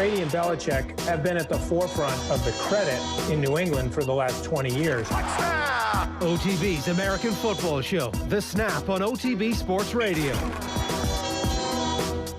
Brady and Belichick have been at the forefront of the credit in New England for the last 20 years. OTB's American Football Show, The Snap on OTB Sports Radio.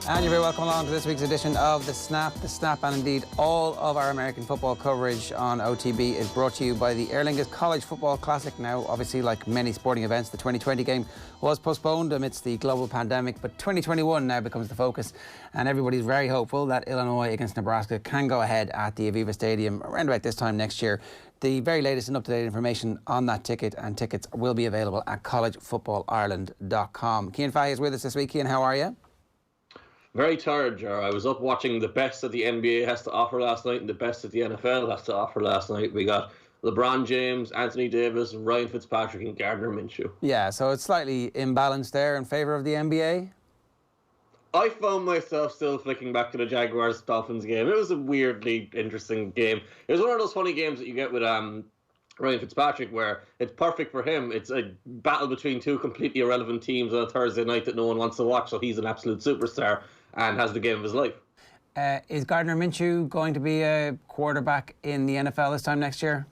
And you're very welcome along to this week's edition of The Snap. The Snap, and indeed all of our American football coverage on OTB, is brought to you by the Aer Lingus College Football Classic. Now, obviously, like many sporting events, the 2020 game was postponed amidst the global pandemic, but 2021 now becomes the focus, and everybody's very hopeful that Illinois against Nebraska can go ahead at the Aviva Stadium around about this time next year. The very latest and up-to-date information on that ticket, and tickets will be available at collegefootballireland.com. Cian Fahey is with us this week. Cian, how are you? Very tired, Jar. I was up watching the best that the NBA has to offer last night and the best that the NFL has to offer last night. We got LeBron James, Anthony Davis, Ryan Fitzpatrick and Gardner Minshew. Yeah, so it's slightly imbalanced there in favour of the NBA? I found myself still flicking back to the Jaguars-Dolphins game. It was a weirdly interesting game. It was one of those funny games that you get with Ryan Fitzpatrick, where it's perfect for him. It's a battle between two completely irrelevant teams on a Thursday night that no one wants to watch, so he's an absolute superstar and has the game of his life. Is Gardner Minshew going to be a quarterback in the NFL this time next year?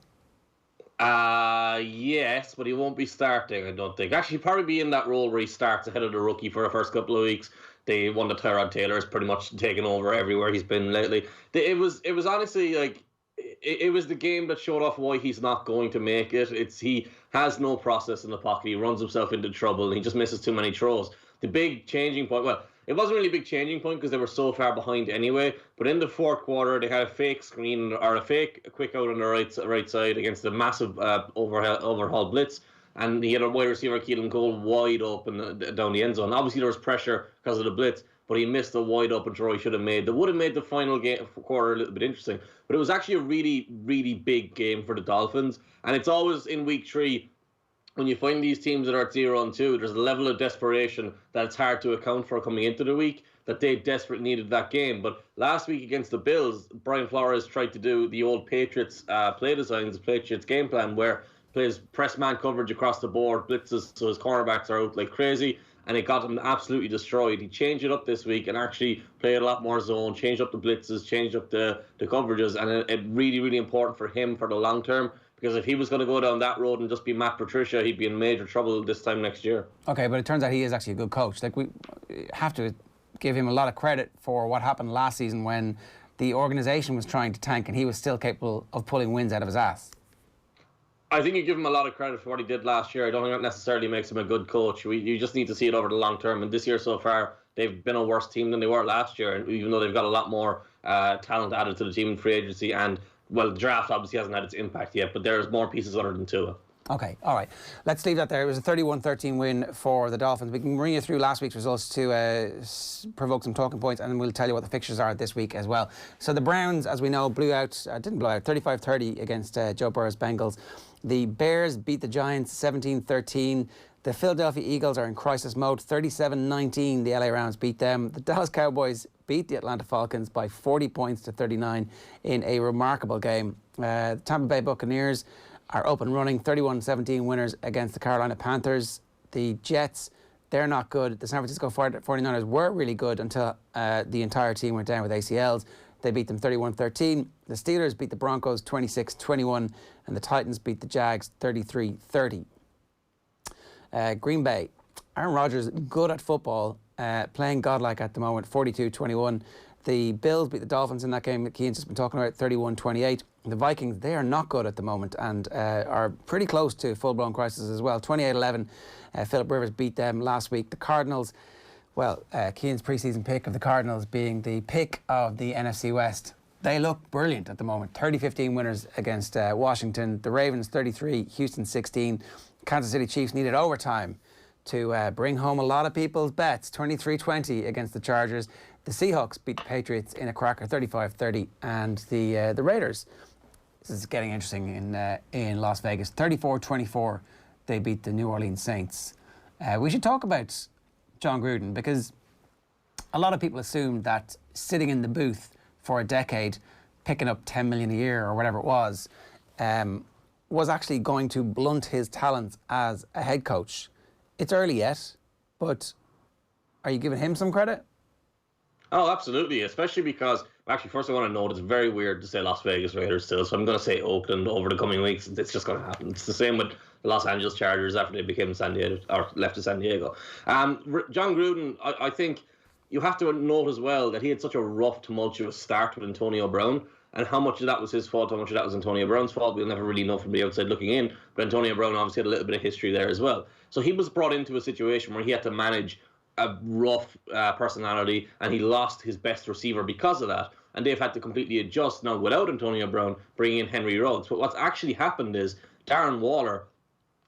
Yes, but he won't be starting, I don't think. Actually, he'll probably be in that role where he starts ahead of the rookie for the first couple of weeks. The one that Tyrod Taylor has pretty much taken over everywhere he's been lately. It was honestly like, it was the game that showed off why he's not going to make it. He has no process in the pocket. He runs himself into trouble and he just misses too many throws. The big changing point, well, it wasn't really a big changing point because they were so far behind anyway, but in the fourth quarter they had a fake screen or a fake quick out on the right side against a massive overhaul blitz, and he had a wide receiver, Keelan Cole, wide open down the end zone. Obviously there was pressure because of the blitz, but he missed a wide open throw he should have made. That would have made the final quarter a little bit interesting. But it was actually a really, really big game for the Dolphins. And it's always in week 3, when you find these teams that are at 0-2, there's a level of desperation that it's hard to account for coming into the week, that they desperately needed that game. But last week against the Bills, Brian Flores tried to do the old Patriots play designs, Patriots game plan, where plays press man coverage across the board, blitzes so his cornerbacks are out like crazy, and it got him absolutely destroyed. He changed it up this week and actually played a lot more zone, changed up the blitzes, changed up the coverages, and it really, really important for him for the long term, because if he was going to go down that road and just be Matt Patricia, he'd be in major trouble this time next year. Okay, but it turns out he is actually a good coach. Like, we have to give him a lot of credit for what happened last season when the organisation was trying to tank and he was still capable of pulling wins out of his ass. I think you give him a lot of credit for what he did last year. I don't think that necessarily makes him a good coach. You just need to see it over the long term. And this year so far, they've been a worse team than they were last year. And even though they've got a lot more talent added to the team in free agency, and, well, the draft obviously hasn't had its impact yet, but there's more pieces other than Tua. Okay, all right. Let's leave that there. It was a 31-13 win for the Dolphins. We can bring you through last week's results to provoke some talking points, and then we'll tell you what the fixtures are this week as well. So the Browns, as we know, didn't blow out, 35-30 against Joe Burrow's Bengals. The Bears beat the Giants 17-13. The Philadelphia Eagles are in crisis mode, 37-19. The LA Rams beat them. The Dallas Cowboys beat the Atlanta Falcons by 40 points to 39 in a remarkable game. The Tampa Bay Buccaneers are up and running, 31-17 winners against the Carolina Panthers. The Jets, they're not good. The San Francisco 49ers were really good until the entire team went down with ACLs. They beat them 31-13. The Steelers beat the Broncos 26-21, and the Titans beat the Jags 33-30. Green Bay, Aaron Rodgers, good at football, playing godlike at the moment, 42-21. The Bills beat the Dolphins in that game that Cian's just been talking about, 31-28. The Vikings, they are not good at the moment and are pretty close to full-blown crisis as well. 28-11, Philip Rivers beat them last week. The Cardinals, well, Cian's pre-season pick of the Cardinals being the pick of the NFC West. They look brilliant at the moment. 30-15 winners against Washington. The Ravens 33, Houston 16. Kansas City Chiefs needed overtime to bring home a lot of people's bets. 23-20 against the Chargers. The Seahawks beat the Patriots in a cracker, 35-30. And the Raiders, this is getting interesting in Las Vegas, 34-24. They beat the New Orleans Saints. We should talk about John Gruden, because a lot of people assumed that sitting in the booth for a decade, picking up 10 million a year or whatever it was actually going to blunt his talents as a head coach. It's early yet, but are you giving him some credit? Oh, absolutely, especially because, actually, first I want to note it's very weird to say Las Vegas Raiders still, so I'm going to say Oakland over the coming weeks. It's just going to happen. It's the same with the Los Angeles Chargers after they became San Diego, or left to San Diego. John Gruden, I think you have to note as well that he had such a rough, tumultuous start with Antonio Brown, and how much of that was his fault, how much of that was Antonio Brown's fault, we'll never really know from the outside looking in, but Antonio Brown obviously had a little bit of history there as well. So he was brought into a situation where he had to manage a rough personality, and he lost his best receiver because of that, and they've had to completely adjust now without Antonio Brown, bringing in Henry Ruggs. But what's actually happened is Darren Waller,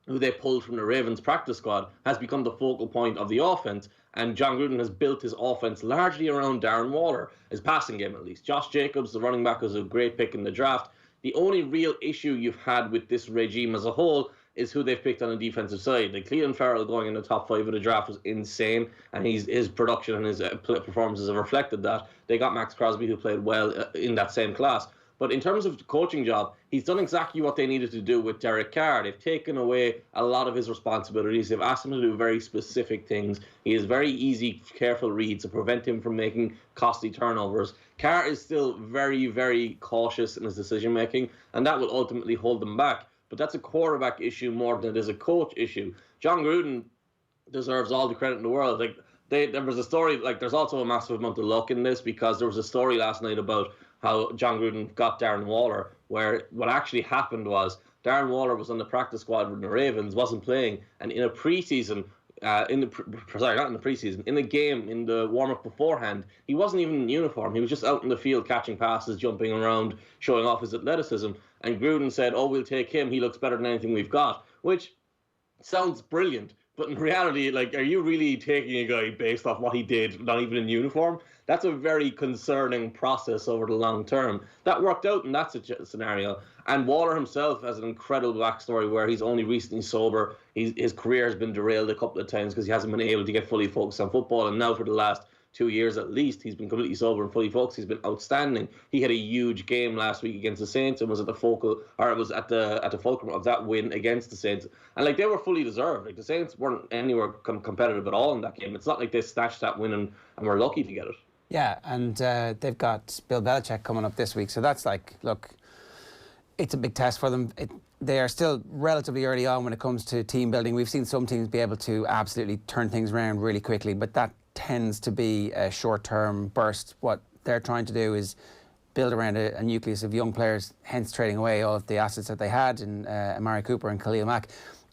who they pulled from the Ravens practice squad, has become the focal point of the offense, and John Gruden has built his offense largely around Darren Waller, his passing game at least. Josh Jacobs, the running back, was a great pick in the draft. The only real issue you've had with this regime as a whole is who they've picked on the defensive side. Like Cleveland Farrell going in the top 5 of the draft was insane, and his production and his performances have reflected that. They got Max Crosby, who played well in that same class. But in terms of the coaching job, he's done exactly what they needed to do with Derek Carr. They've taken away a lot of his responsibilities. They've asked him to do very specific things. He has very easy, careful reads to prevent him from making costly turnovers. Carr is still very, very cautious in his decision-making, and that will ultimately hold them back. But that's a quarterback issue more than it is a coach issue. John Gruden deserves all the credit in the world. Like there was a story, like there's also a massive amount of luck in this, because there was a story last night about how John Gruden got Darren Waller, where what actually happened was Darren Waller was on the practice squad with the Ravens, wasn't playing, and in a preseason, in the game, in the warm-up beforehand, he wasn't even in uniform. He was just out in the field catching passes, jumping around, showing off his athleticism. And Gruden said, "Oh, we'll take him. He looks better than anything we've got," which sounds brilliant. But in reality, like, are you really taking a guy based off what he did, not even in uniform? That's a very concerning process over the long term. That worked out in that scenario. And Waller himself has an incredible backstory where he's only recently sober. His career has been derailed a couple of times because he hasn't been able to get fully focused on football. And now for the last 2 years at least, he's been completely sober and fully focused. He's been outstanding. He had a huge game last week against the Saints and was at the fulcrum of that win against the Saints. And like, they were fully deserved. Like, the Saints weren't anywhere competitive at all in that game. It's not like they snatched that win and were lucky to get it. Yeah, and they've got Bill Belichick coming up this week, so that's like, look, it's a big test for them. They are still relatively early on when it comes to team building. We've seen some teams be able to absolutely turn things around really quickly, but that tends to be a short-term burst. What they're trying to do is build around a nucleus of young players, hence trading away all of the assets that they had in Amari Cooper and Khalil Mack.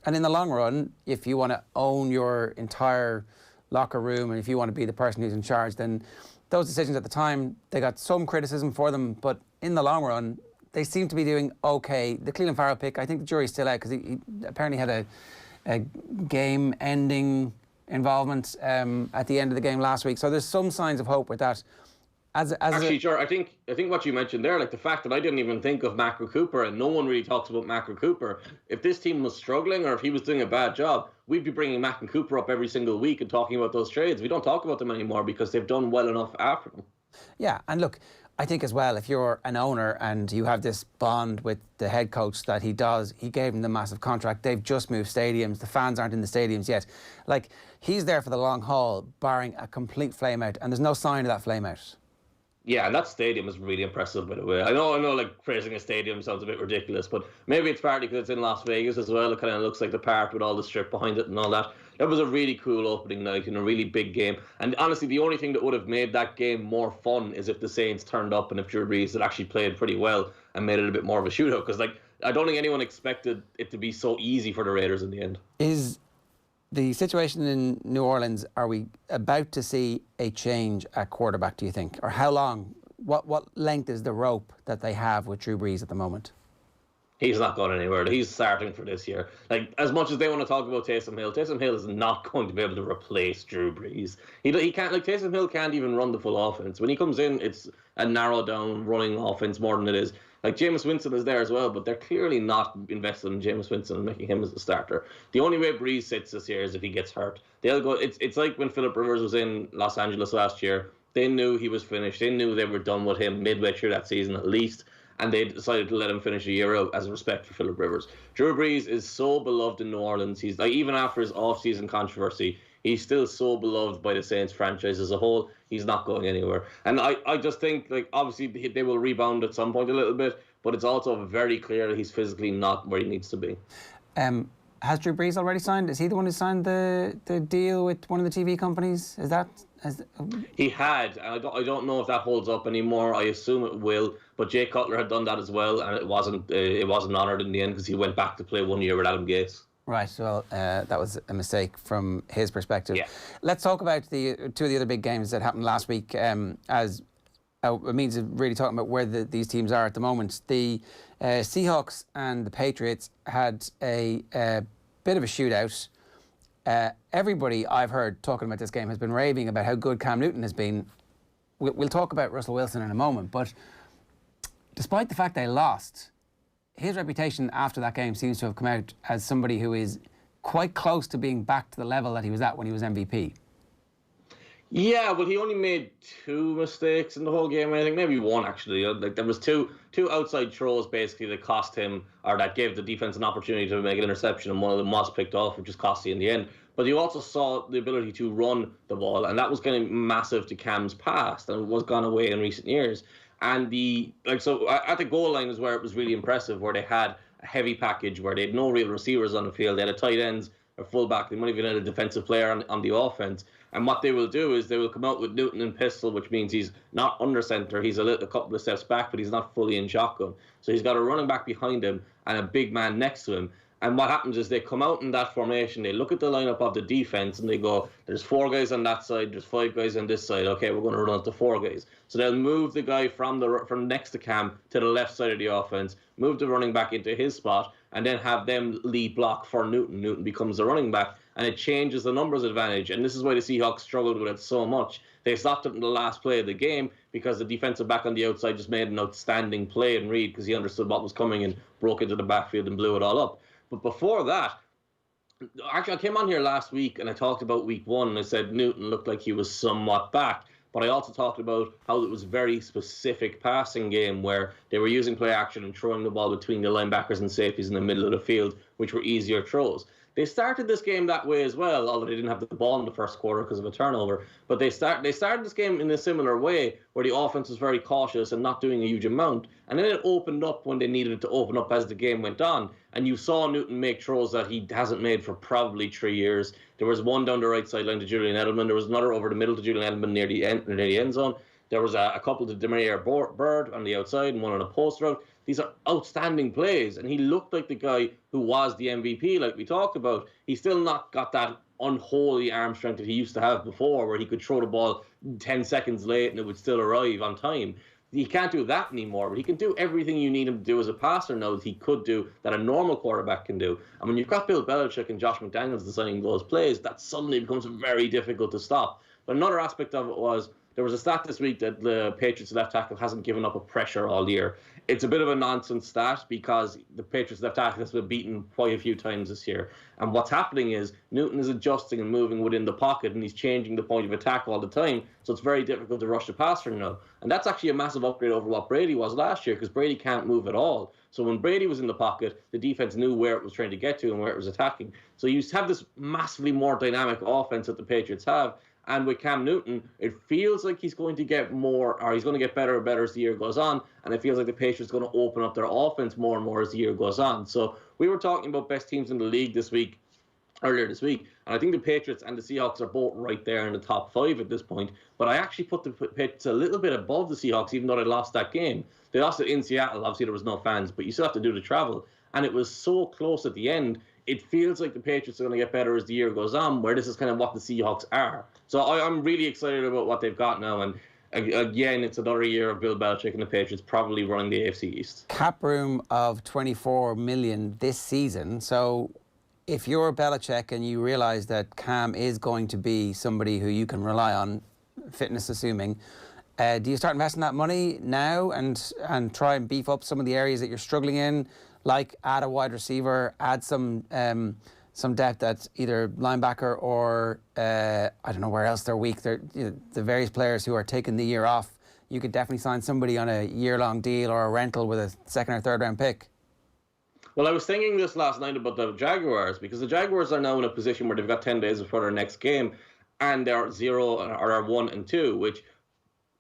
And in the long run, if you want to own your entire locker room and if you want to be the person who's in charge, then those decisions at the time, they got some criticism for them, but in the long run, they seem to be doing okay. The Cleveland Farrell pick, I think the jury's still out because he apparently had a game-ending involvement at the end of the game last week. So there's some signs of hope with that. Sure. I think what you mentioned there, like the fact that I didn't even think of Macro Cooper, and no one really talks about Macro Cooper. If this team was struggling or if he was doing a bad job, we'd be bringing Mac and Cooper up every single week and talking about those trades. We don't talk about them anymore because they've done well enough after them. Yeah, and look, I think as well, if you're an owner and you have this bond with the head coach that he gave him the massive contract. They've just moved stadiums. The fans aren't in the stadiums yet. Like, he's there for the long haul, barring a complete flame out, and there's no sign of that flame out. Yeah, and that stadium is really impressive, by the way. I know, like, praising a stadium sounds a bit ridiculous, but maybe it's partly because it's in Las Vegas as well. It kind of looks like the park with all the strip behind it and all that. That was a really cool opening night and a really big game. And honestly, the only thing that would have made that game more fun is if the Saints turned up and if Drew Brees had actually played pretty well and made it a bit more of a shootout. Because, like, I don't think anyone expected it to be so easy for the Raiders in the end. Is the situation in New Orleans, are we about to see a change at quarterback, do you think? Or how long, what length is the rope that they have with Drew Brees at the moment? He's not going anywhere. He's starting for this year. Like, as much as they want to talk about Taysom Hill is not going to be able to replace Drew Brees. He can't, like, Taysom Hill can't even run the full offense. When he comes in, it's a narrow down running offense more than it is. Like, Jameis Winston is there as well, but they're clearly not invested in Jameis Winston and making him as a starter. The only way Brees sits this year is if he gets hurt. They'll go. It's like when Phillip Rivers was in Los Angeles last year. They knew he was finished. They knew they were done with him midway through that season at least, and they decided to let him finish a year out as a respect for Phillip Rivers. Drew Brees is so beloved in New Orleans. He's like, even after his off-season controversy, He's still so beloved by the Saints franchise as a whole. He's not going anywhere. And I just think, like, obviously they will rebound at some point a little bit, but it's also very clear that he's physically not where he needs to be. Has Drew Brees already signed? Is he the one who signed the deal with one of the TV companies? Is that... He had, and I don't know if that holds up anymore. I assume it will, but Jay Cutler had done that as well, and it wasn't honoured in the end because he went back to play 1 year with Adam Gase. Right, well, that was a mistake from his perspective. Yeah. Let's talk about the two of the other big games that happened last week as a means of really talking about where these teams are at the moment. The Seahawks and the Patriots had a bit of a shootout. Everybody I've heard talking about this game has been raving about how good Cam Newton has been. We'll talk about Russell Wilson in a moment, but despite the fact they lost, his reputation after that game seems to have come out as somebody who is quite close to being back to the level that he was at when he was MVP. Yeah, well, he only made 2 mistakes in the whole game. I think maybe 1 actually. Like there was two outside throws basically that cost him, or that gave the defense an opportunity to make an interception, and one of them was picked off, which is costly in the end. But you also saw the ability to run the ball, and that was kind of massive to Cam's past, and it was gone away in recent years. And so at the goal line is where it was really impressive, where they had a heavy package, where they had no real receivers on the field. They had a tight ends, a fullback. They might even have a defensive player on the offense. And what they will do is they will come out with Newton in pistol, which means he's not under center. He's a couple of steps back, but he's not fully in shotgun. So he's got a running back behind him and a big man next to him. And what happens is they come out in that formation, they look at the lineup of the defense, and they go, there's 4 guys on that side, there's 5 guys on this side. Okay, we're going to run out to 4 guys. So they'll move the guy from next to Cam to the left side of the offense, move the running back into his spot, and then have them lead block for Newton. Newton becomes the running back, and it changes the numbers advantage. And this is why the Seahawks struggled with it so much. They stopped it in the last play of the game because the defensive back on the outside just made an outstanding play and read because he understood what was coming and broke into the backfield and blew it all up. But before that, actually, I came on here last week and I talked about week 1 and I said Newton looked like he was somewhat back. But I also talked about how it was a very specific passing game where they were using play action and throwing the ball between the linebackers and safeties in the middle of the field, which were easier throws. They started this game that way as well, although they didn't have the ball in the first quarter because of a turnover. But they started this game in a similar way where the offense was very cautious and not doing a huge amount. And then it opened up when they needed it to open up as the game went on. And you saw Newton make throws that he hasn't made for probably 3 years. There was one down the right sideline to Julian Edelman. There was another over the middle to Julian Edelman near the end zone. There was a couple to Demarier Bird on the outside and one on a post route. These are outstanding plays, and he looked like the guy who was the MVP, like we talked about. He's still not got that unholy arm strength that he used to have before, where he could throw the ball 10 seconds late and it would still arrive on time. He can't do that anymore, but he can do everything you need him to do as a passer now that he could do, that a normal quarterback can do. And when you've got Bill Belichick and Josh McDaniels designing those plays, that suddenly becomes very difficult to stop. But another aspect of it was, there was a stat this week that the Patriots left tackle hasn't given up a pressure all year. It's a bit of a nonsense stat because the Patriots left tackle has been beaten quite a few times this year. And what's happening is Newton is adjusting and moving within the pocket, and he's changing the point of attack all the time. So it's very difficult to rush the passer now. And that's actually a massive upgrade over what Brady was last year, because Brady can't move at all. So when Brady was in the pocket, the defense knew where it was trying to get to and where it was attacking. So you have this massively more dynamic offense that the Patriots have. And with Cam Newton, it feels like he's going to get more, or he's going to get better and better as the year goes on. And it feels like the Patriots are going to open up their offense more and more as the year goes on. So we were talking about best teams in the league earlier this week. And I think the Patriots and the Seahawks are both right there in the top 5 at this point. But I actually put the Patriots a little bit above the Seahawks, even though they lost that game. They lost it in Seattle. Obviously, there was no fans, but you still have to do the travel. And it was so close at the end. It feels like the Patriots are going to get better as the year goes on, where this is kind of what the Seahawks are. So I'm really excited about what they've got now. And again, it's another year of Bill Belichick and the Patriots probably running the AFC East. Cap room of $24 million this season. So if you're Belichick and you realise that Cam is going to be somebody who you can rely on, fitness assuming, do you start investing that money now and try and beef up some of the areas that you're struggling in? Like add a wide receiver, add some depth at either linebacker or I don't know where else they're weak. The various players who are taking the year off, you could definitely sign somebody on a year-long deal or a rental with a second or third round pick. Well, I was thinking this last night about the Jaguars, because the Jaguars are now in a position where they've got 10 days before their next game, and they're 0 or are 1-2, which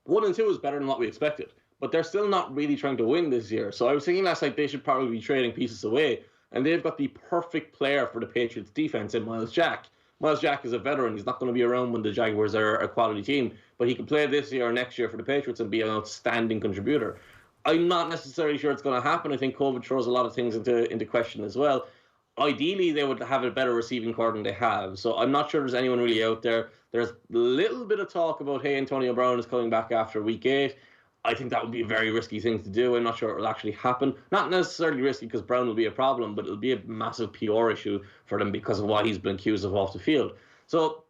1-2 is better than what we expected. But they're still not really trying to win this year. So I was thinking last night they should probably be trading pieces away, and they've got the perfect player for the Patriots defense in Miles Jack. Miles Jack is a veteran. He's not going to be around when the Jaguars are a quality team, but he can play this year or next year for the Patriots and be an outstanding contributor. I'm not necessarily sure it's going to happen. I think COVID throws a lot of things into question as well. Ideally, they would have a better receiving core than they have. So I'm not sure there's anyone really out there. There's a little bit of talk about, hey, Antonio Brown is coming back after week 8. I think that would be a very risky thing to do. I'm not sure it will actually happen. Not necessarily risky because Brown will be a problem, but it'll be a massive PR issue for them because of what he's been accused of off the field. So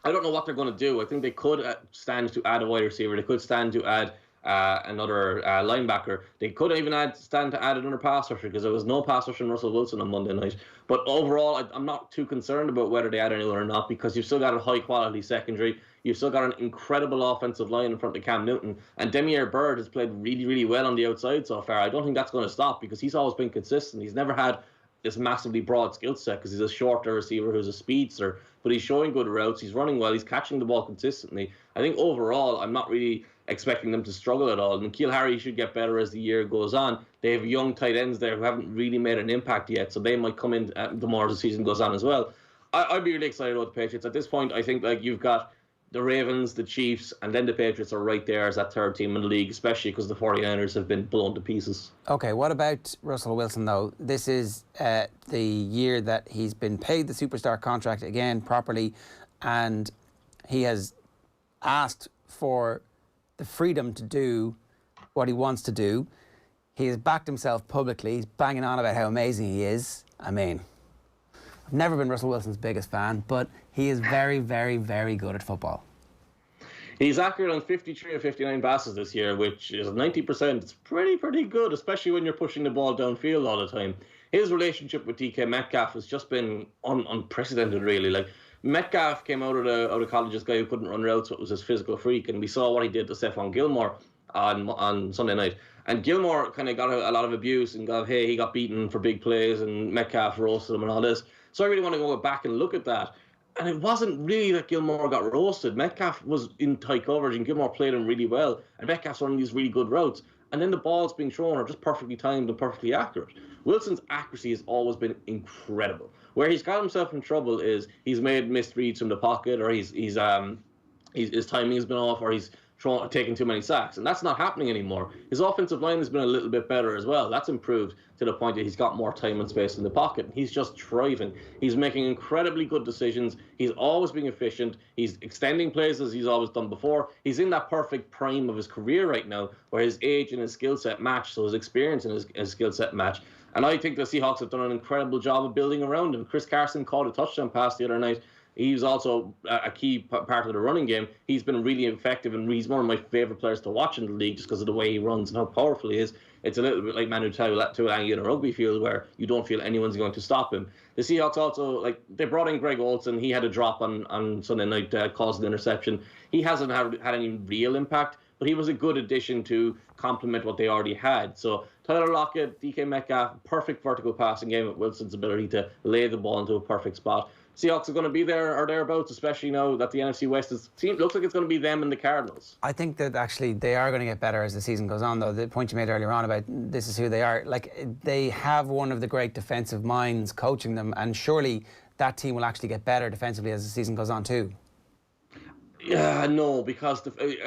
I don't know what they're going to do. I think they could stand to add a wide receiver. They could stand to add another linebacker. They could even stand to add another pass rusher, because there was no pass rusher in Russell Wilson on Monday night. But overall, I'm not too concerned about whether they add anyone or not, because you've still got a high-quality secondary. You've still got an incredible offensive line in front of Cam Newton. And Demiere Byrd has played really, really well on the outside so far. I don't think that's going to stop, because he's always been consistent. He's never had this massively broad skill set, because he's a shorter receiver who's a speedster, but he's showing good routes. He's running well. He's catching the ball consistently. I think overall, I'm not really expecting them to struggle at all. N'Keal Harry should get better as the year goes on. They have young tight ends there who haven't really made an impact yet, so they might come in the more the season goes on as well. I'd be really excited about the Patriots. At this point, I think you've got the Ravens, the Chiefs, and then the Patriots are right there as that third team in the league, especially because the 49ers have been blown to pieces. Okay, what about Russell Wilson, though? This is the year that he's been paid the superstar contract again properly, and he has asked for the freedom to do what he wants to do. He has backed himself publicly. He's banging on about how amazing he is. I mean, I've never been Russell Wilson's biggest fan, but he is very, very, very good at football. He's accurate on 53 of 59 passes this year, which is 90%. It's pretty good, especially when you're pushing the ball downfield all the time. His relationship with DK Metcalf has just been unprecedented, really. Like, Metcalf came out of college as a guy who couldn't run routes, but was his physical freak, and we saw what he did to Stephon Gilmore on Sunday night. And Gilmore kind of got a lot of abuse and he got beaten for big plays, and Metcalf roasted him and all this. So I really want to go back and look at that. And it wasn't really that Gilmore got roasted. Metcalf was in tight coverage, and Gilmore played him really well. And Metcalf's running these really good routes. And then the balls being thrown are just perfectly timed and perfectly accurate. Wilson's accuracy has always been incredible. Where he's got himself in trouble is he's made missed reads from the pocket, or his timing has been off, or he's taking too many sacks, and that's not happening anymore. His offensive line has been a little bit better as well. That's improved to the point that he's got more time and space in the pocket. He's just thriving. He's making incredibly good decisions. He's always being efficient. He's extending plays as he's always done before. He's in that perfect prime of his career right now, where his age and his skill set match, so his experience and his skill set match. And I think the Seahawks have done an incredible job of building around him. Chris Carson caught a touchdown pass the other night. He's also a key part of the running game. He's been really effective, and he's one of my favourite players to watch in the league just because of the way he runs and how powerful he is. It's a little bit like Manu Tuilagi in a rugby field, where you don't feel anyone's going to stop him. The Seahawks also, they brought in Greg Olsen. He had a drop on Sunday night, caused an interception. He hasn't had any real impact, but he was a good addition to complement what they already had. So Tyler Lockett, DK Metcalf, perfect vertical passing game with Wilson's ability to lay the ball into a perfect spot. Seahawks are going to be there or thereabouts, especially now that the NFC West looks like it's going to be them and the Cardinals. I think that actually they are going to get better as the season goes on, though. The point you made earlier on about this is who they are. They have one of the great defensive minds coaching them, and surely that team will actually get better defensively as the season goes on too. Yeah, no, because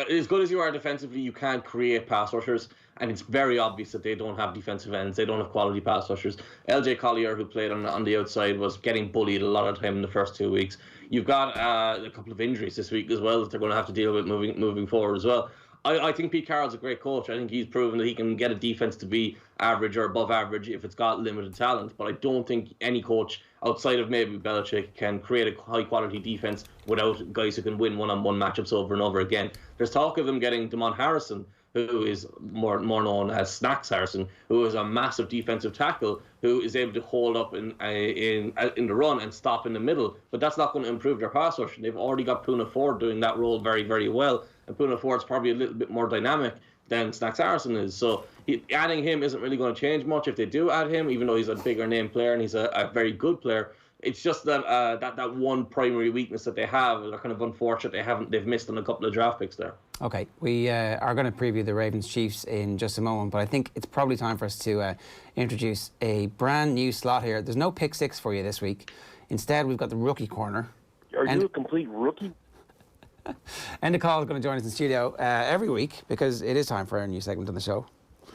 as good as you are defensively, you can't create pass rushers, and it's very obvious that they don't have defensive ends. They don't have quality pass rushers. LJ Collier, who played on the outside, was getting bullied a lot of time in the first 2 weeks. You've got a couple of injuries this week as well that they're going to have to deal with moving forward as well. I think Pete Carroll's a great coach. I think he's proven that he can get a defense to be average or above average if it's got limited talent. But I don't think any coach outside of maybe Belichick can create a high-quality defense without guys who can win one-on-one matchups over and over again. There's talk of them getting Damon Harrison, who is more known as Snacks Harrison, who is a massive defensive tackle who is able to hold up in the run and stop in the middle. But that's not going to improve their pass rush. They've already got Poona Ford doing that role very, very well. And Poona Ford's probably a little bit more dynamic than Snacks Harrison is. So adding him isn't really going to change much if they do add him, even though he's a bigger name player and he's a very good player. It's just that that one primary weakness that they have. They're kind of unfortunate they've missed on a couple of draft picks there. Okay, we are going to preview the Ravens-Chiefs in just a moment, but I think it's probably time for us to introduce a brand new slot here. There's no pick six for you this week. Instead, we've got the rookie corner. Are you a complete rookie? Enda Coll is going to join us in the studio every week because it is time for our new segment on the show.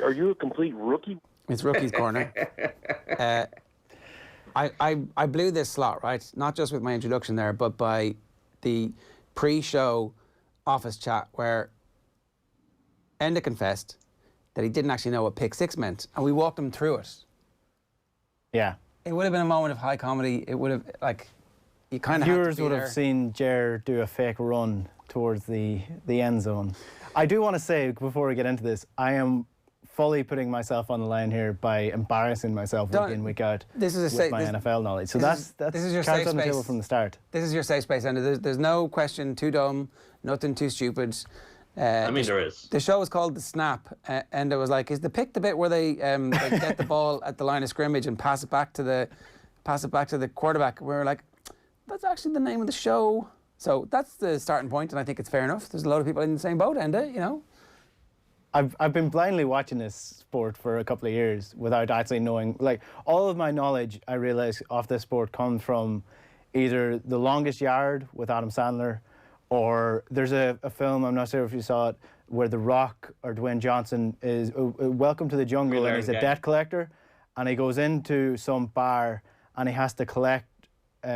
Are you a complete rookie? It's Rookie's Corner. I blew this slot, right? Not just with my introduction there, but by the pre-show office chat where Enda confessed that he didn't actually know what pick six meant, and we walked him through it. Yeah. It would have been a moment of high comedy. It would have, like, you kind of viewers would have seen Ger do a fake run towards the end zone. I do want to say, before we get into this, I am fully putting myself on the line here by embarrassing myself week in, week out with my NFL knowledge. So that's your cards safe on the space table from the start. This is your safe space, Enda. There's no question too dumb, nothing too stupid. I mean, there is. The show was called The Snap, and it was like, is the pick the bit where they get the ball at the line of scrimmage and pass it back to the quarterback? We were like, that's actually the name of the show. So that's the starting point, and I think it's fair enough. There's a lot of people in the same boat, Enda, you know. I've been blindly watching this sport for a couple of years without actually knowing. Like, all of my knowledge, I realise, of this sport comes from either The Longest Yard with Adam Sandler, or there's a film, I'm not sure if you saw it, where The Rock or Dwayne Johnson is Welcome to the Jungle, and he's a debt collector, and he goes into some bar and he has to collect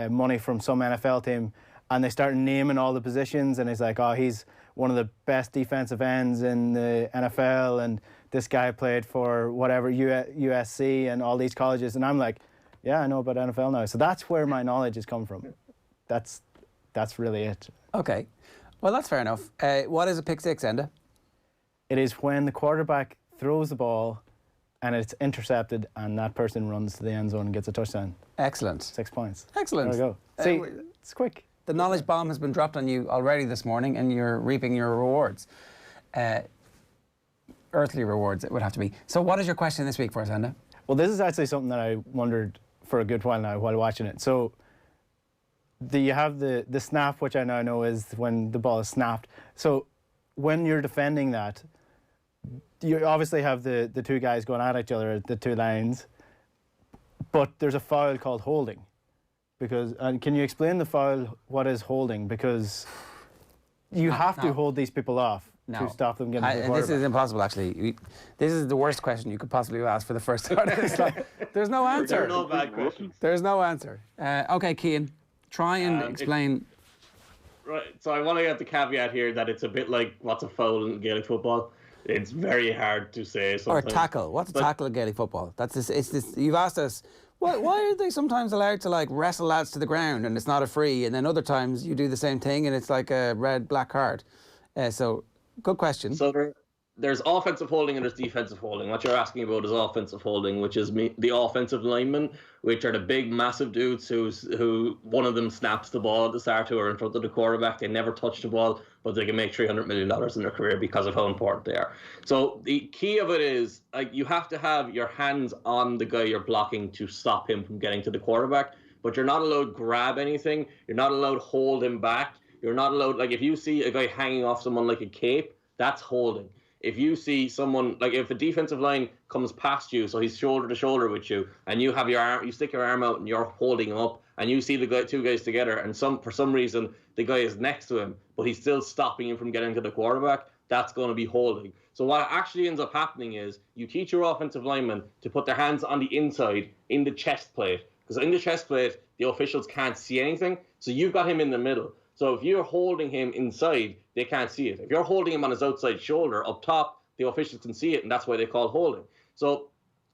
money from some NFL team, and they start naming all the positions, and he's like, oh, he's one of the best defensive ends in the NFL, and this guy played for whatever, USC and all these colleges, and I'm like, yeah, I know about NFL now. So that's where my knowledge has come from. That's really it. Okay, well, that's fair enough. What is a pick six, Enda? It is when the quarterback throws the ball and it's intercepted and that person runs to the end zone and gets a touchdown. Excellent. 6 points. Excellent. There we go. See, it's quick. The knowledge bomb has been dropped on you already this morning, and you're reaping your rewards. Earthly rewards, it would have to be. So what is your question this week for us, Enda? Well, this is actually something that I wondered for a good while now while watching it. So you have the snap, which I now know is when the ball is snapped. So when you're defending that, you obviously have the two guys going at each other at the two lines, but there's a foul called holding. And can you explain the foul, what is holding? Because you have to hold these people off to stop them getting to the quarterback. This is impossible, actually. This is the worst question you could possibly ask for the first start of this. There's no answer. There are no bad questions. There's no answer. Okay, Cian, try and explain. Right, so I want to get the caveat here that it's a bit like what's a foul in Gaelic football. It's very hard to say sometimes. Or a tackle. What's a tackle in Gaelic football? That's this. It's this. You've asked us. Why are they sometimes allowed to like wrestle lads to the ground and it's not a free, and then other times you do the same thing and it's like a red-black card? So, good question. So there's offensive holding and there's defensive holding. What you're asking about is offensive holding, which is the offensive linemen, which are the big, massive dudes who one of them snaps the ball at the start who are in front of the quarterback. They never touch the ball, but they can make $300 million in their career because of how important they are. So the key of it is like you have to have your hands on the guy you're blocking to stop him from getting to the quarterback, but you're not allowed to grab anything. You're not allowed to hold him back. You're not allowed, like if you see a guy hanging off someone like a cape, that's holding. If you see someone, like if a defensive line comes past you, so he's shoulder to shoulder with you, and you have your arm, you stick your arm out and you're holding him up, and you see the two guys together, and for some reason the guy is next to him, but he's still stopping him from getting to the quarterback, that's going to be holding. So what actually ends up happening is you teach your offensive linemen to put their hands on the inside in the chest plate, because in the chest plate the officials can't see anything, so you've got him in the middle. So if you're holding him inside, they can't see it. If you're holding him on his outside shoulder up top, the officials can see it, and that's why they call holding. So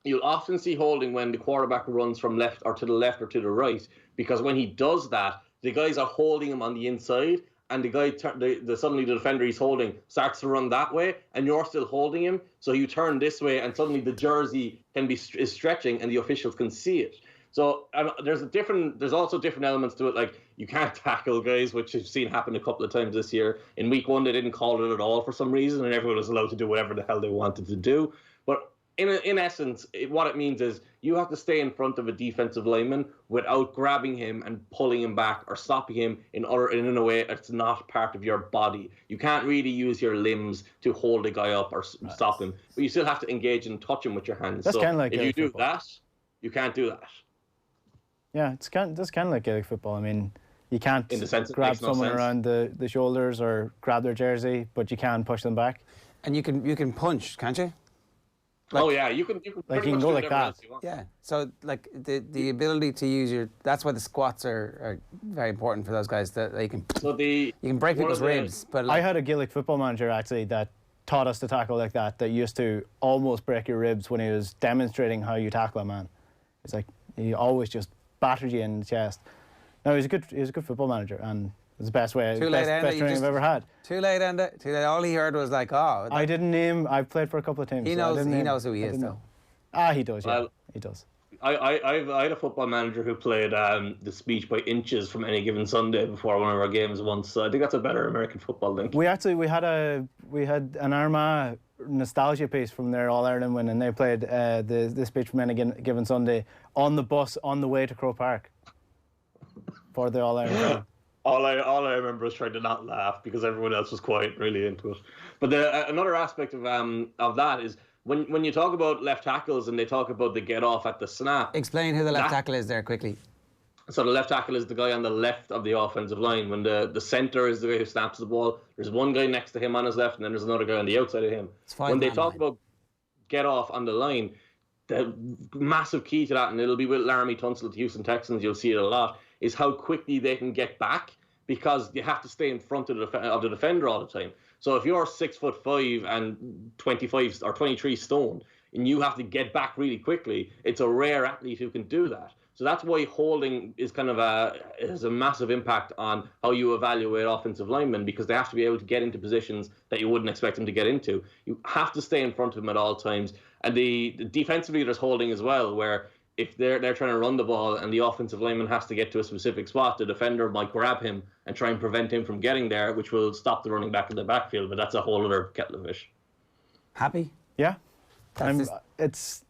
you'll often see holding when the quarterback runs from left or to the left or to the right, because when he does that, the guys are holding him on the inside, and the guy, suddenly the defender he's holding starts to run that way, and you're still holding him. So you turn this way, and suddenly the jersey is stretching, and the officials can see it. So there's also different elements to it. Like, you can't tackle guys, which I've seen happen a couple of times this year. In week 1, they didn't call it at all for some reason, and everyone was allowed to do whatever the hell they wanted to do. But in essence, what it means is you have to stay in front of a defensive lineman without grabbing him and pulling him back or stopping him in a way that's not part of your body. You can't really use your limbs to hold a guy up or stop him, but you still have to engage and touch him with your hands. That's kind of like if you do football. that, you can't do that. Yeah, that's kind of like Gaelic football. I mean, you can't In the sense it grab makes no someone sense. around the shoulders or grab their jersey, but you can push them back. And you can punch, can't you? You can Like, pretty you can much go do like whatever that. else you want. Yeah. So like the ability to use that's why the squats are very important for those guys. That they can So you can break one of people's the- ribs. But I had a Gaelic football manager actually that taught us to tackle like that used to almost break your ribs when he was demonstrating how you tackle a man. It's like he always just battered you in the chest. No, he was a good football manager, and it's the best way, Too late, best Enda, you training I've ever had. Too late, Enda. Too late. All he heard was like, oh. I didn't name. I've played for a couple of teams. He so I knows. didn't He name- knows who he I is, didn't though. know. Ah, he does. Yeah, Well, he does. I had a football manager who played the speech by inches from any given Sunday before one of our games once. So I think that's a better American football link. We had an Armagh nostalgia piece from their All Ireland win, and they played the speech from any given Sunday on the bus on the way to Croke Park for the All Ireland win. All I remember is trying to not laugh because everyone else was quite really into it. But another aspect of that is when you talk about left tackles and they talk about the get off at the snap. Explain who the left tackle is there quickly. So the left tackle is the guy on the left of the offensive line. When the center is the guy who snaps the ball, there's one guy next to him on his left, and then there's another guy on the outside of him. When they talk about get off on the line, the massive key to that, and it'll be with Laramie Tunsil at the Houston Texans, you'll see it a lot, is how quickly they can get back, because you have to stay in front of the defender all the time. So if you're 6'5" and 25 or 23 stone, and you have to get back really quickly, it's a rare athlete who can do that. So that's why holding is has a massive impact on how you evaluate offensive linemen, because they have to be able to get into positions that you wouldn't expect them to get into. You have to stay in front of them at all times. And the defensively, there's holding as well, where if they're trying to run the ball and the offensive lineman has to get to a specific spot, the defender might grab him and try and prevent him from getting there, which will stop the running back in the backfield. But that's a whole other kettle of fish. Happy? Yeah,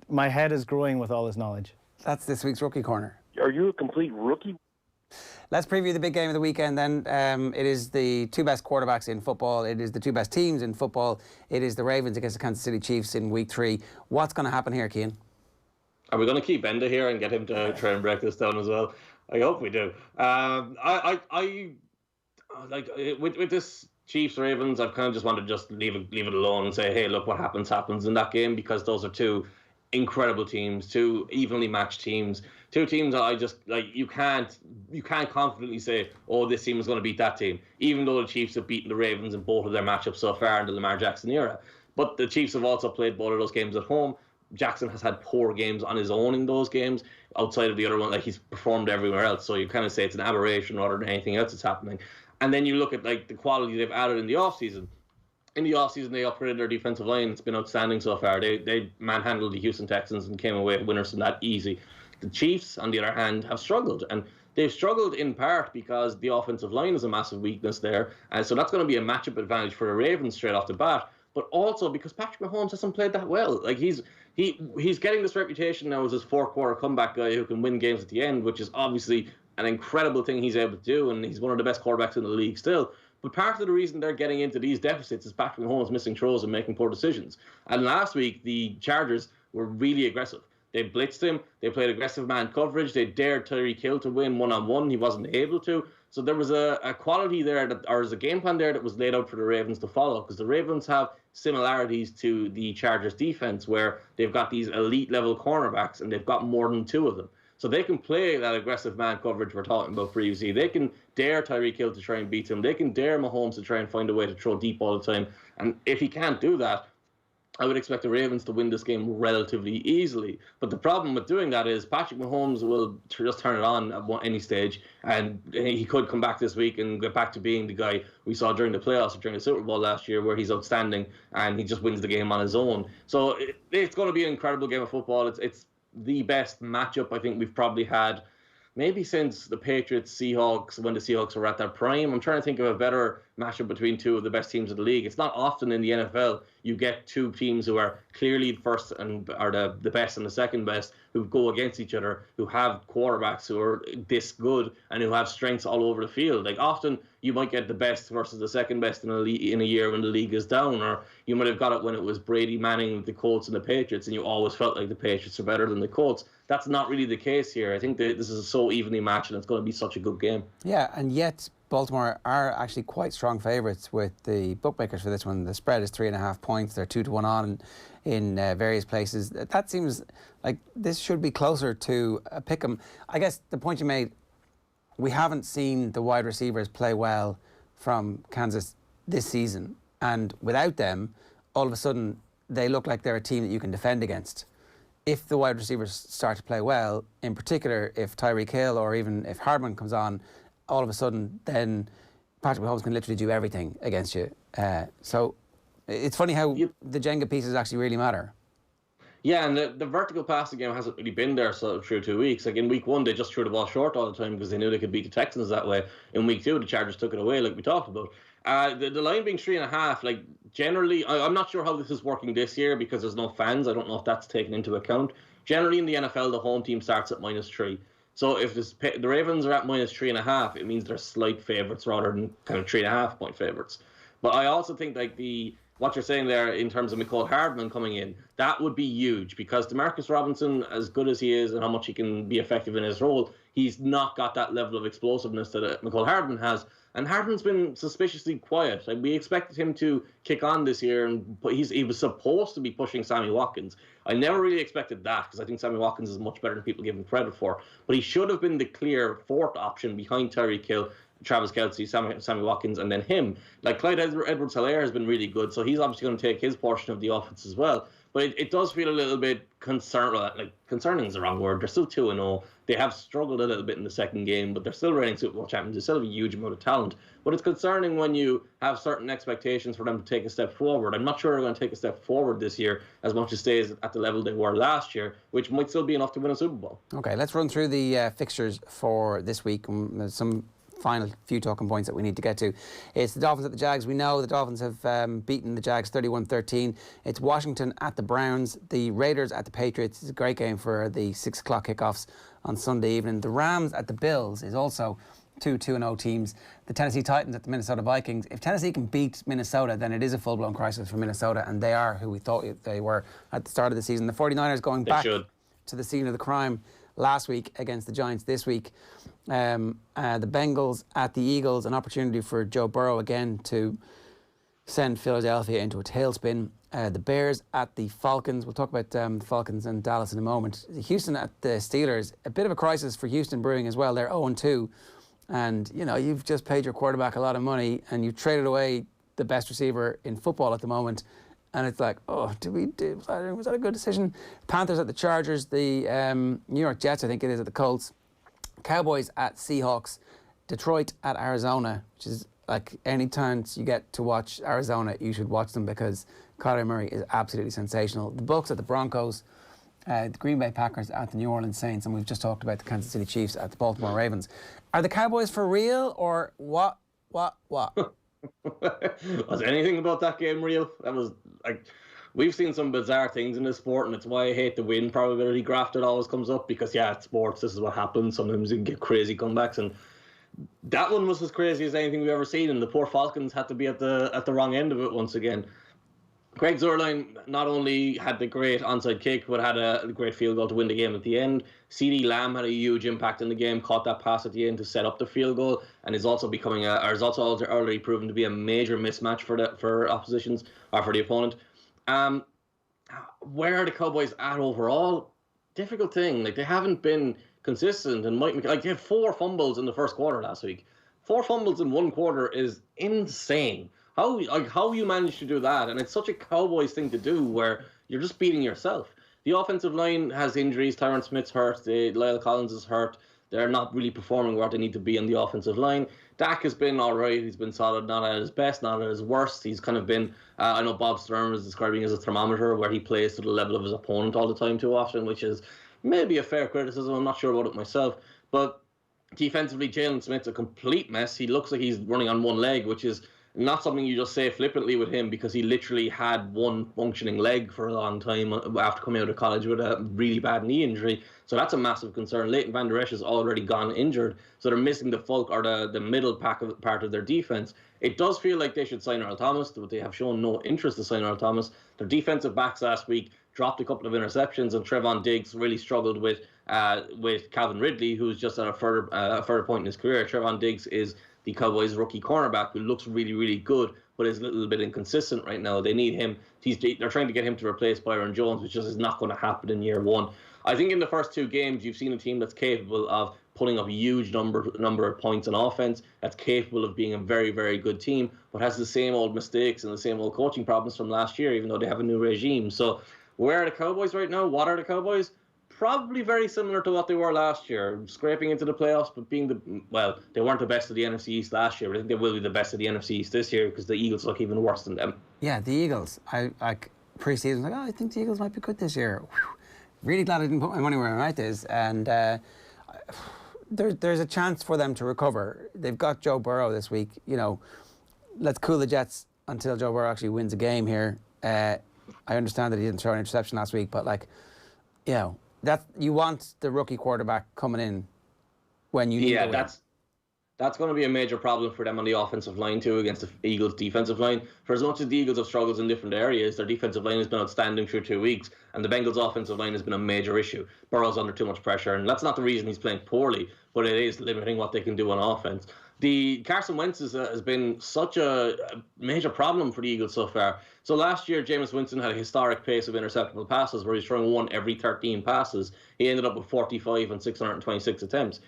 my head is growing with all this knowledge. That's this week's Rookie Corner. Are you a complete rookie? Let's preview the big game of the weekend then. It is the two best quarterbacks in football. It is the two best teams in football. It is the Ravens against the Kansas City Chiefs in week 3. What's going to happen here, Cian? Are we going to keep Enda here and get him to try and break this down as well? I hope we do. I like with this Chiefs Ravens. I've kind of just wanted to just leave it alone and say, hey, look, what happens in that game, because those are two incredible teams, two evenly matched teams, two teams that I just like. You can't confidently say, oh, this team is going to beat that team, even though the Chiefs have beaten the Ravens in both of their matchups so far in the Lamar Jackson era. But the Chiefs have also played both of those games at home. Jackson has had poor games on his own in those games. Outside of the other one, like, he's performed everywhere else. So you kind of say it's an aberration rather than anything else that's happening. And then you look at like the quality they've added in the offseason. In the offseason, they upgraded their defensive line. It's been outstanding so far. They manhandled the Houston Texans and came away winners from that easy. The Chiefs, on the other hand, have struggled. And they've struggled in part because the offensive line is a massive weakness there. And so that's going to be a matchup advantage for the Ravens straight off the bat. But also because Patrick Mahomes hasn't played that well. Like, he's getting this reputation now as this fourth-quarter comeback guy who can win games at the end, which is obviously an incredible thing he's able to do, and he's one of the best quarterbacks in the league still. But part of the reason they're getting into these deficits is Patrick Mahomes missing throws and making poor decisions. And last week, the Chargers were really aggressive. They blitzed him. They played aggressive man coverage. They dared Tyreek Hill to win one-on-one. He wasn't able to. So there was a quality there, or a game plan there that was laid out for the Ravens to follow, because the Ravens have similarities to the Chargers defense, where they've got these elite-level cornerbacks, and they've got more than 2 of them. So they can play that aggressive man coverage we're talking about previously. They can dare Tyreek Hill to try and beat him. They can dare Mahomes to try and find a way to throw deep all the time. And if he can't do that, I would expect the Ravens to win this game relatively easily. But the problem with doing that is Patrick Mahomes will just turn it on at any stage, and he could come back this week and get back to being the guy we saw during the playoffs or during the Super Bowl last year, where he's outstanding and he just wins the game on his own. So it's going to be an incredible game of football. It's the best matchup I think we've probably had maybe since the Patriots, Seahawks, when the Seahawks were at their prime. I'm trying to think of a better matchup between two of the best teams of the league. It's not often in the NFL you get two teams who are clearly the first and are the best and the second best, who go against each other, who have quarterbacks who are this good and who have strengths all over the field. Like, often you might get the best versus the second best in a year when the league is down, or you might have got it when it was Brady Manning, the Colts and the Patriots, and you always felt like the Patriots are better than the Colts. That's not really the case here. I think that this is so evenly matched and it's going to be such a good game. Yeah, and yet Baltimore are actually quite strong favourites with the bookmakers for this one. The spread is 3.5 points. They're 2-1 on in various places. That seems like this should be closer to a pick 'em. I guess the point you made, we haven't seen the wide receivers play well from Kansas this season, and without them, all of a sudden they look like they're a team that you can defend against. If the wide receivers start to play well, in particular if Tyreek Hill or even if Hardman comes on, all of a sudden then Patrick Mahomes can literally do everything against you. So it's funny how the Jenga pieces actually really matter. Yeah, and the vertical passing game hasn't really been there through 2 weeks. Like, in week 1, they just threw the ball short all the time because they knew they could beat the Texans that way. In week 2, the Chargers took it away, like we talked about. The line being 3.5, like, generally, I'm not sure how this is working this year because there's no fans. I don't know if that's taken into account. Generally, in the NFL, the home team starts at -3. So if the Ravens are at -3.5, it means they're slight favourites rather than kind of 3.5 point favourites. But I also think, like, what you're saying there in terms of Mecole Hardman coming in, that would be huge because Demarcus Robinson, as good as he is and how much he can be effective in his role, he's not got that level of explosiveness that Mecole Hardman has. And Hardman's been suspiciously quiet. Like, we expected him to kick on this year, and he was supposed to be pushing Sammy Watkins. I never really expected that because I think Sammy Watkins is much better than people give him credit for. But he should have been the clear fourth option behind Tyreek Hill, Travis Kelce, Sammy Watkins, and then him. Like, Clyde Edwards-Helaire has been really good, so he's obviously going to take his portion of the offense as well. But it does feel a little bit concerning is the wrong word. They're still 2-0. They have struggled a little bit in the second game, but they're still reigning Super Bowl champions. They still have a huge amount of talent. But it's concerning when you have certain expectations for them to take a step forward. I'm not sure they're going to take a step forward this year as much as stays at the level they were last year, which might still be enough to win a Super Bowl. Okay, let's run through the fixtures for this week. Some final few talking points that we need to get to. It's the Dolphins at the Jags. We know the Dolphins have beaten the Jags 31-13. It's Washington at the Browns, the Raiders at the Patriots. It's a great game for the 6 o'clock kickoffs on Sunday evening. The Rams at the Bills is also 2-0 teams. The Tennessee Titans at the Minnesota Vikings. If Tennessee can beat Minnesota, then it is a full-blown crisis for Minnesota, and they are who we thought they were at the start of the season. The 49ers going back to the scene of the crime last week against the Giants this week. The Bengals at the Eagles, an opportunity for Joe Burrow again to send Philadelphia into a tailspin. The Bears at the Falcons. We'll talk about the Falcons and Dallas in a moment. Houston at the Steelers. A bit of a crisis for Houston brewing as well. They're 0-2. And, you know, you've just paid your quarterback a lot of money and you've traded away the best receiver in football at the moment. And it's like, was that a good decision? Panthers at the Chargers. The New York Jets, I think it is, at the Colts. Cowboys at Seahawks. Detroit at Arizona, which is like any chance you get to watch Arizona, you should watch them because Kyler Murray is absolutely sensational. The Bucs at the Broncos. The Green Bay Packers at the New Orleans Saints, and we've just talked about the Kansas City Chiefs at the Baltimore Ravens. Are the Cowboys for real, or what? Was anything about that game real? That was like, we've seen some bizarre things in this sport, and it's why I hate the win probability graph that always comes up, because it's sports, this is what happens. Sometimes you can get crazy comebacks, and that one was as crazy as anything we've ever seen, and the poor Falcons had to be at the wrong end of it once again. Greg Zuerlein not only had the great onside kick, but had a great field goal to win the game at the end. CeeDee Lamb had a huge impact in the game, caught that pass at the end to set up the field goal, and is also already proven to be a major mismatch for oppositions, or for the opponent. Where are the Cowboys at overall? Difficult thing. Like, they haven't been consistent, and they had 4 fumbles in the first quarter last week. 4 fumbles in one quarter is insane. How you manage to do that? And it's such a Cowboys thing to do where you're just beating yourself. The offensive line has injuries. Tyron Smith's hurt. Lyle Collins is hurt. They're not really performing where they need to be on the offensive line. Dak has been all right. He's been solid, not at his best, not at his worst. He's kind of been, I know Bob Sturm is describing as a thermometer where he plays to the level of his opponent all the time too often, which is maybe a fair criticism. I'm not sure about it myself. But defensively, Jalen Smith's a complete mess. He looks like he's running on one leg, which is not something you just say flippantly with him, because he literally had one functioning leg for a long time after coming out of college with a really bad knee injury. So that's a massive concern. Leighton Van Der Esch has already gone injured, so they're missing the bulk or the middle part of their defense. It does feel like they should sign Earl Thomas, but they have shown no interest to sign Earl Thomas. Their defensive backs last week dropped a couple of interceptions, and Trevon Diggs really struggled with Calvin Ridley, who's just at a further point in his career. Trevon Diggs is the Cowboys' rookie cornerback, who looks really, really good, but is a little bit inconsistent right now. They need him. They're trying to get him to replace Byron Jones, which just is not going to happen in year one. I think in the first two games, you've seen a team that's capable of putting up a huge number of points on offense, that's capable of being a very, very good team, but has the same old mistakes and the same old coaching problems from last year, even though they have a new regime. So where are the Cowboys right now? What are the Cowboys? Probably very similar to what they were last year, scraping into the playoffs, but they weren't the best of the NFC East last year, but I think they will be the best of the NFC East this year, because the Eagles look even worse than them. Yeah, the Eagles. I pre-season, I think the Eagles might be good this year. Whew. Really glad I didn't put my money where my mouth is, and there's a chance for them to recover. They've got Joe Burrow this week. Let's cool the jets until Joe Burrow actually wins a game here. I understand that he didn't throw an interception last week, but that you want the rookie quarterback coming in when you need to win. That's going to be a major problem for them on the offensive line too, against the Eagles' defensive line. For as much as the Eagles have struggled in different areas, their defensive line has been outstanding through 2 weeks, and the Bengals' offensive line has been a major issue. Burrow's under too much pressure, and that's not the reason he's playing poorly, but it is limiting what they can do on offense. The Carson Wentz has been such a major problem for the Eagles so far. So last year, Jameis Winston had a historic pace of interceptable passes where he's throwing one every 13 passes. He ended up with 45 on 626 attempts.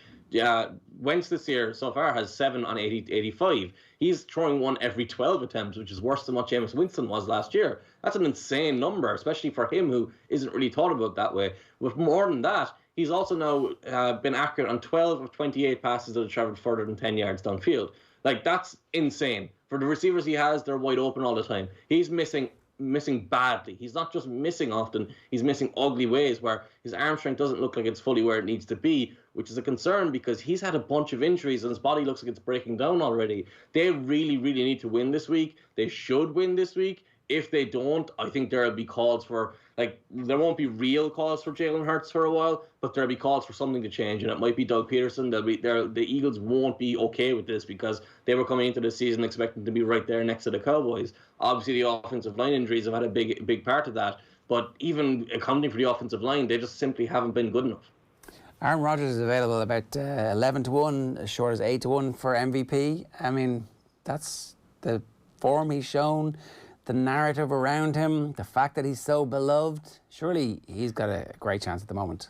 Wentz this year so far has 7 on 85. He's throwing one every 12 attempts, which is worse than what Jameis Winston was last year. That's an insane number, especially for him, who isn't really thought about that way. With more than that, he's also now been accurate on 12 of 28 passes that have traveled further than 10 yards downfield. That's insane. For the receivers he has, they're wide open all the time. He's missing badly. He's not just missing often, he's missing ugly ways where his arm strength doesn't look like it's fully where it needs to be, which is a concern because he's had a bunch of injuries and his body looks like it's breaking down already. They really, really need to win this week. They should win this week. If they don't, I think there'll be calls for, there won't be real calls for Jalen Hurts for a while, but there'll be calls for something to change, and it might be Doug Peterson. The Eagles won't be okay with this because they were coming into the season expecting to be right there next to the Cowboys. Obviously, the offensive line injuries have had a big part of that, but even accounting for the offensive line, they just simply haven't been good enough. Aaron Rodgers is available about 11-1, as short as 8-1 for MVP. I mean, that's the form he's shown, the narrative around him, the fact that he's so beloved. Surely he's got a great chance at the moment.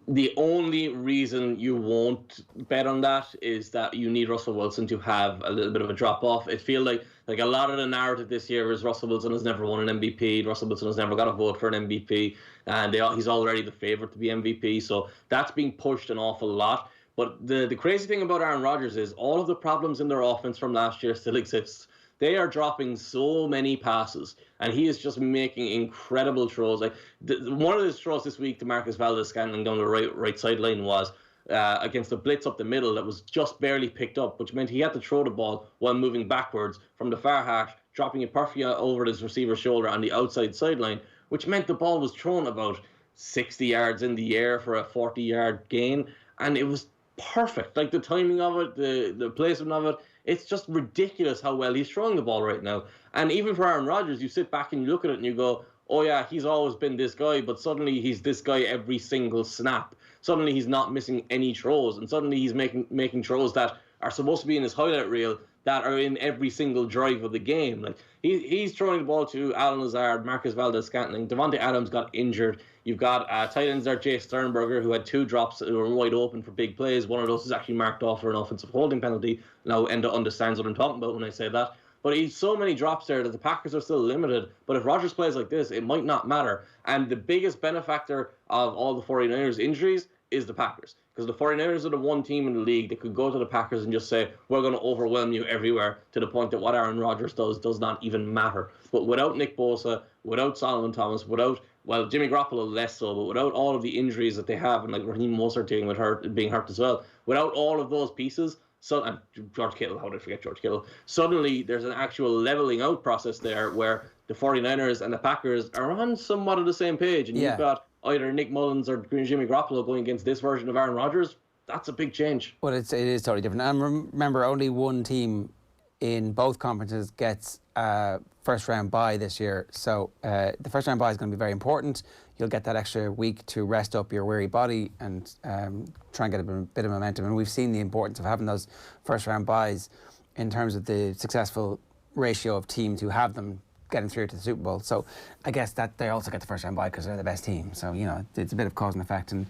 The only reason you won't bet on that is that you need Russell Wilson to have a little bit of a drop-off. It feels like a lot of the narrative this year is Russell Wilson has never won an MVP, Russell Wilson has never got a vote for an MVP, and he's already the favourite to be MVP, so that's being pushed an awful lot. But the crazy thing about Aaron Rodgers is all of the problems in their offense from last year still exist. They are dropping so many passes, and he is just making incredible throws. One of his throws this week to Marcus Valdes-Scantling down the right sideline was against a blitz up the middle that was just barely picked up, which meant he had to throw the ball while moving backwards from the far hash, dropping it perfectly over his receiver's shoulder on the outside sideline, which meant the ball was thrown about 60 yards in the air for a 40-yard gain, and it was perfect. The timing of it, the placement of it, it's just ridiculous how well he's throwing the ball right now. And even for Aaron Rodgers, you sit back and you look at it and you go, oh yeah, he's always been this guy, but suddenly he's this guy every single snap. Suddenly he's not missing any throws, and suddenly he's making throws that are supposed to be in his highlight reel that are in every single drive of the game. He's throwing the ball to Alan Lazard, Marcus Valdes-Scantling. Devontae Adams got injured. You've got tight ends there, Jay Sternberger, who had 2 drops that were wide open for big plays. One of those is actually marked off for an offensive holding penalty. Now Enda understands what I'm talking about when I say that. But he's so many drops there that the Packers are still limited. But if Rodgers plays like this, it might not matter. And the biggest benefactor of all the 49ers injuries is the Packers. because the 49ers are the one team in the league that could go to the Packers and just say, we're going to overwhelm you everywhere, to the point that what Aaron Rodgers does not even matter. But without Nick Bosa, without Solomon Thomas, without, well, Jimmy Garoppolo less so, but without all of the injuries that they have, and like Raheem Mostert dealing with being hurt as well, without all of those pieces, and George Kittle, how did I forget George Kittle? Suddenly, there's an actual leveling out process there where the 49ers and the Packers are on somewhat of the same page. And you've got either Nick Mullins or Jimmy Garoppolo going against this version of Aaron Rodgers. That's a big change. Well, it is totally different. And remember, only one team in both conferences gets a first-round bye this year. So the first-round bye is going to be very important. You'll get that extra week to rest up your weary body and try and get a bit of momentum. And we've seen the importance of having those first-round byes in terms of the successful ratio of teams who have them getting through to the Super Bowl. So I guess that they also get the first-round bye because they're the best team. So, you know, it's a bit of cause and effect and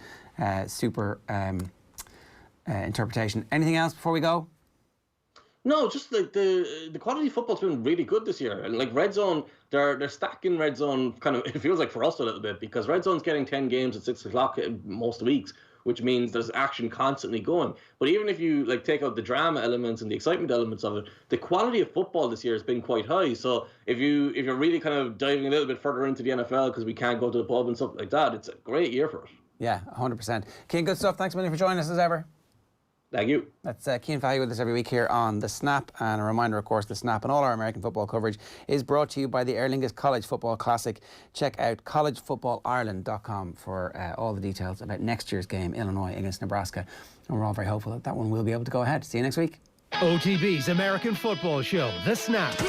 super interpretation. Anything else before we go? No, just like the quality of football's been really good this year. And like red zone, they're stacking red zone kind of, it feels like for us a little bit, because red zone's getting 10 games at 6 o'clock most weeks, which means there's action constantly going. But even if you like take out the drama elements and the excitement elements of it, the quality of football this year has been quite high. So if you're really kind of diving a little bit further into the NFL because we can't go to the pub and stuff like that, it's a great year for it. Yeah, 100%. Cian, good stuff. Thanks a million for joining us as ever. Thank you. That's Cian Fahey with us every week here on The Snap. And a reminder, of course, The Snap and all our American football coverage is brought to you by the Aer Lingus College Football Classic. Check out collegefootballireland.com for all the details about next year's game, Illinois against Nebraska. And we're all very hopeful that that one will be able to go ahead. See you next week. OTB's American Football Show, The Snap.